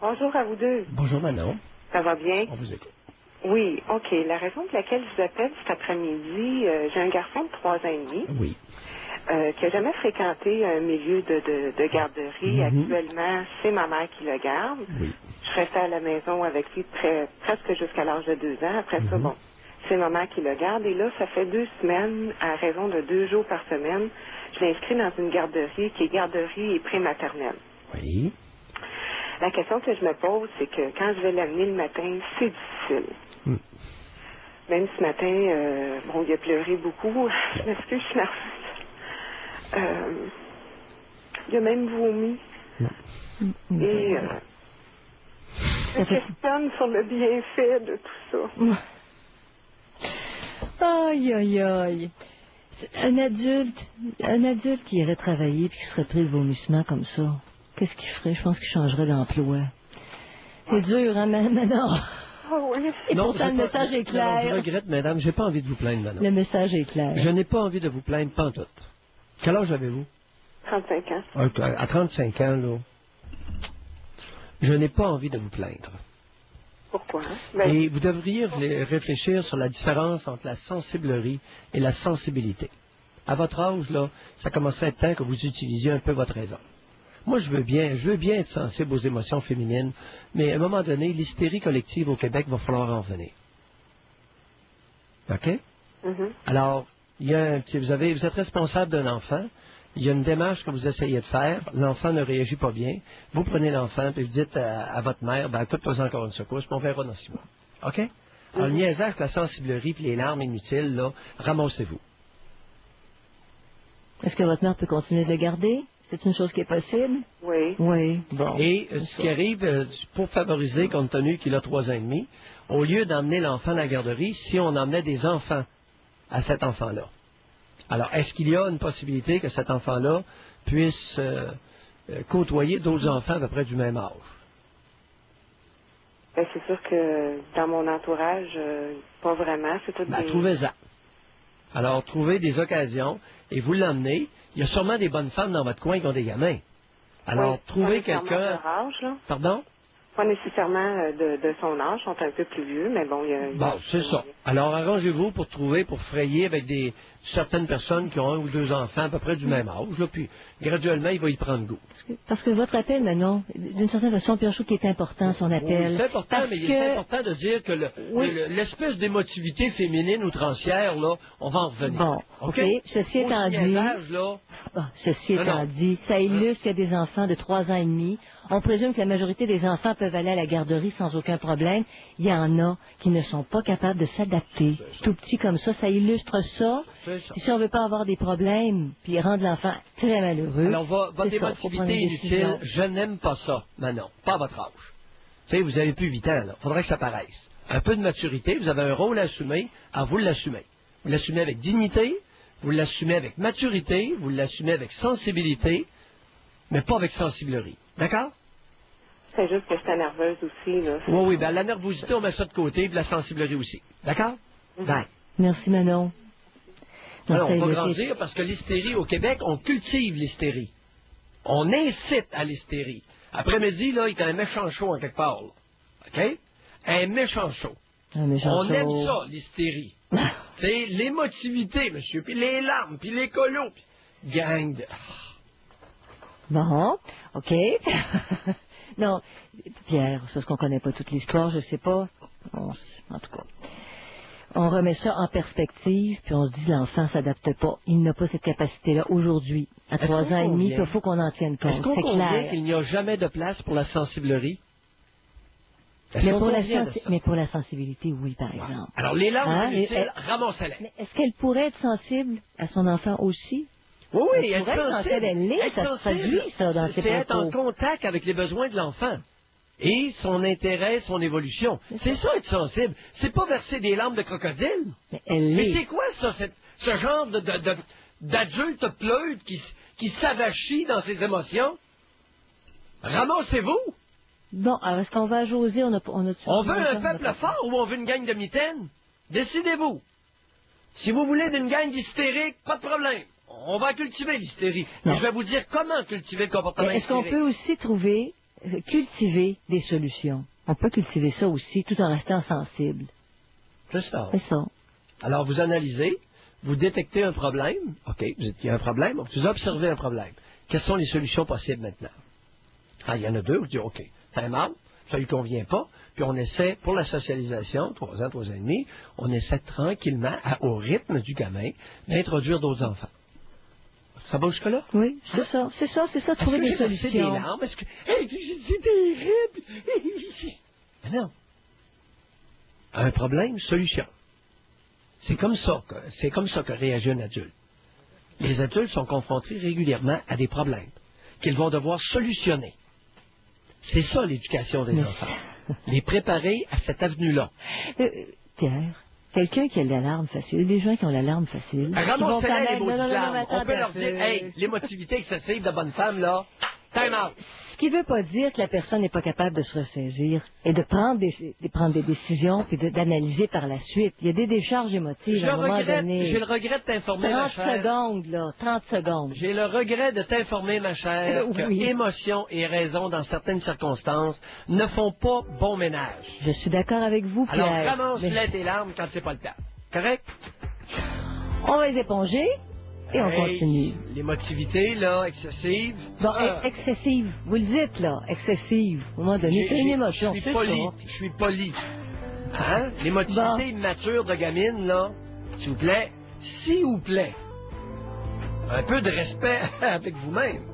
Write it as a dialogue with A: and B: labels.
A: Bonjour à vous deux.
B: Bonjour Manon.
A: Ça va bien?
B: On vous écoute.
A: Oui, OK. La raison pour laquelle je vous appelle cet après-midi, j'ai un garçon de 3 ans et demi
B: Oui.
A: qui n'a jamais fréquenté un milieu de garderie. Actuellement, c'est ma mère qui le garde.
B: Oui.
A: Je restais à la maison avec lui presque jusqu'à l'âge de 2 ans. Après ça, bon, c'est ma mère qui le garde. Et là, ça fait 2 semaines, à raison de 2 jours par semaine, je l'ai inscrit dans une garderie qui est garderie et prématernelle.
B: Oui.
A: La question que je me pose, c'est que quand je vais l'amener le matin, c'est difficile. Même ce matin, bon, il a pleuré beaucoup. Je m'excuse, je suis nerveuse. Il a même vomi. Et je me questionne sur le bienfait de tout ça.
C: Aïe, aïe, aïe. Un adulte qui irait travailler et qui serait pris le vomissement comme ça, qu'est-ce qu'il ferait? Je pense qu'il changerait d'emploi. C'est dur, hein, Manon?
A: Ah oui.
C: Et non, pourtant, le message est clair.
B: Non, je regrette, madame, j'ai pas envie de vous plaindre, Manon.
C: Le message est clair.
B: Je n'ai pas envie de vous plaindre, pantoute. Quel âge avez-vous?
A: 35 ans.
B: À 35 ans, là, je n'ai pas envie de vous plaindre.
A: Pourquoi?
B: Et vous devriez réfléchir sur la différence entre la sensiblerie et la sensibilité. À votre âge, là, ça commencerait à être temps que vous utilisiez un peu votre raison. Moi, je veux bien être sensible aux émotions féminines, mais à un moment donné, l'hystérie collective au Québec va falloir en venir. OK? Alors, vous êtes responsable d'un enfant, il y a une démarche que vous essayez de faire, l'enfant ne réagit pas bien, vous prenez l'enfant et vous dites à votre mère, ben, écoute-toi encore une secousse, puis on verra dans 6 mois. OK? Alors, le niaisage, la sensiblerie et les larmes inutiles, là, ramassez-vous.
C: Est-ce que votre mère peut continuer de le garder? C'est une chose qui est possible?
A: Oui.
C: Oui. Bon.
B: Et ce qui arrive, pour favoriser, compte tenu qu'il a 3 ans et demi, au lieu d'emmener l'enfant à la garderie, si on emmenait des enfants à cet enfant-là. Alors, est-ce qu'il y a une possibilité que cet enfant-là puisse côtoyer d'autres enfants à peu près du même âge?
A: Ben, c'est sûr que dans mon entourage, pas vraiment. C'est tout des...
B: Trouvez-en. Alors, trouvez des occasions et vous l'emmenez. Il y a sûrement des bonnes femmes dans votre coin qui ont des gamins. Alors, trouvez quelqu'un... Pardon?
A: Pas nécessairement de son âge, ils sont un peu plus vieux, mais bon, il y a...
B: Bon, c'est ça. Alors, arrangez-vous pour frayer avec certaines personnes qui ont 1 ou 2 enfants à peu près du même âge, là, puis graduellement, il va y prendre goût.
C: Parce que votre appel, Manon, d'une certaine façon, Pierre Chou, qui est important, son appel.
B: Oui, c'est important, mais il est important de dire que l'espèce d'émotivité féminine outrancière, là, on va en revenir.
C: Bon, OK. Ceci étant dit, ça illustre qu'il y a des enfants de 3 ans et demi. On présume que la majorité des enfants peuvent aller à la garderie sans aucun problème. Il y en a qui ne sont pas capables de s'adapter. Tout petit comme ça illustre ça. Si on ne veut pas avoir des problèmes, puis rendre l'enfant très malheureux...
B: Alors, votre émotivité inutile, je n'aime pas ça, Manon. Pas à votre âge. Tu sais, vous avez plus 8 ans, là. Faudrait que ça paraisse. Un peu de maturité, vous avez un rôle à assumer, alors vous l'assumez. Vous l'assumez avec dignité, vous l'assumez avec maturité, vous l'assumez avec sensibilité, mais pas avec sensiblerie. D'accord?
A: C'est juste que j'étais nerveuse aussi, là.
B: Oui, ben la nervosité, on met ça de côté, puis la sensiblerie aussi. D'accord? Bye.
C: Merci, Manon.
B: Alors, on va grandir parce que l'hystérie, au Québec, on cultive l'hystérie. On incite à l'hystérie. Après-midi, là, il y a un méchant chaud en quelque part, là. OK? Un méchant chaud. On aime ça, l'hystérie. C'est l'émotivité, monsieur, puis les larmes, puis les colos, puis gang de...
C: Bon, OK. Non, Pierre, c'est ce qu'on connaît pas toute l'histoire, je sais pas. En tout cas, on remet ça en perspective, puis on se dit l'enfant s'adapte pas. Il n'a pas cette capacité-là aujourd'hui. À 3 ans et demi, il faut qu'on en tienne compte.
B: Est-ce qu'on convient qu'il n'y a jamais de place pour la sensiblerie?
C: Mais pour la sensibilité, oui, par exemple.
B: Alors, les larmes inutiles, ramassez-les.
C: Mais est-ce qu'elle pourrait être sensible à son enfant aussi?
B: Oui,
C: être sensible, ça se traduit, ça, dans ses propos.
B: C'est être en contact avec les besoins de l'enfant et son intérêt, son évolution. C'est ça, être sensible. C'est pas verser des larmes de crocodile. Mais c'est quoi, ça, ce genre d'adulte pleutre qui s'avachit dans ses émotions? Ramassez-vous!
C: Bon, alors est-ce qu'on va à José? On
B: veut un peuple fort ou on veut une gang de mitaines? Décidez-vous. Si vous voulez d'une gang d'hystériques, pas de problème. On va cultiver l'hystérie. Je vais vous dire comment cultiver le comportement hystérique.
C: Est-ce qu'on peut aussi trouver cultiver des solutions. On peut cultiver ça aussi tout en restant sensible.
B: C'est ça.
C: C'est ça.
B: Alors, vous analysez, vous détectez un problème. OK, il y a un problème. Donc, vous observez un problème. Quelles sont les solutions possibles maintenant? Ah, il y en a deux. Vous dites, OK, c'est mal, ça lui convient pas. Puis on essaie, pour la socialisation, 3 ans, 3 ans et demi, on essaie tranquillement, au rythme du gamin, d'introduire d'autres enfants. Ça va jusque-là?
C: Oui, c'est ça, trouver des solutions.
B: Des larmes, parce que, hey, c'est terrible. Mais non. Un problème, solution. C'est comme ça que réagit un adulte. Les adultes sont confrontés régulièrement à des problèmes qu'ils vont devoir solutionner. C'est ça l'éducation des enfants. Les préparer à cette avenue-là.
C: Pierre, quelqu'un qui a l'alarme facile, des gens qui ont l'alarme facile.
B: Ramassez-les les mots d'islam. On peut leur dire, hey, l'émotivité excessive de bonne femme, là, time out.
C: Ce qui ne veut pas dire que la personne n'est pas capable de se ressaisir et de prendre des décisions puis d'analyser par la suite. Il y a des décharges émotives à un moment donné.
B: J'ai le regret de t'informer, ma chère.
C: 30 secondes.
B: J'ai le regret de t'informer, ma chère, que émotion et raison, dans certaines circonstances, ne font pas bon ménage.
C: Je suis d'accord avec vous, Pierre.
B: Alors, ramasse-les tes larmes quand c'est pas le temps. Correct?
C: On va les éponger. Et on continue.
B: L'émotivité, là, excessive.
C: Bon, excessive. Vous le dites, là. Excessive. Au moment donné, c'est une émotion.
B: Je suis poli. Hein? L'émotivité immature de gamine, là, s'il vous plaît. Un peu de respect avec vous-même.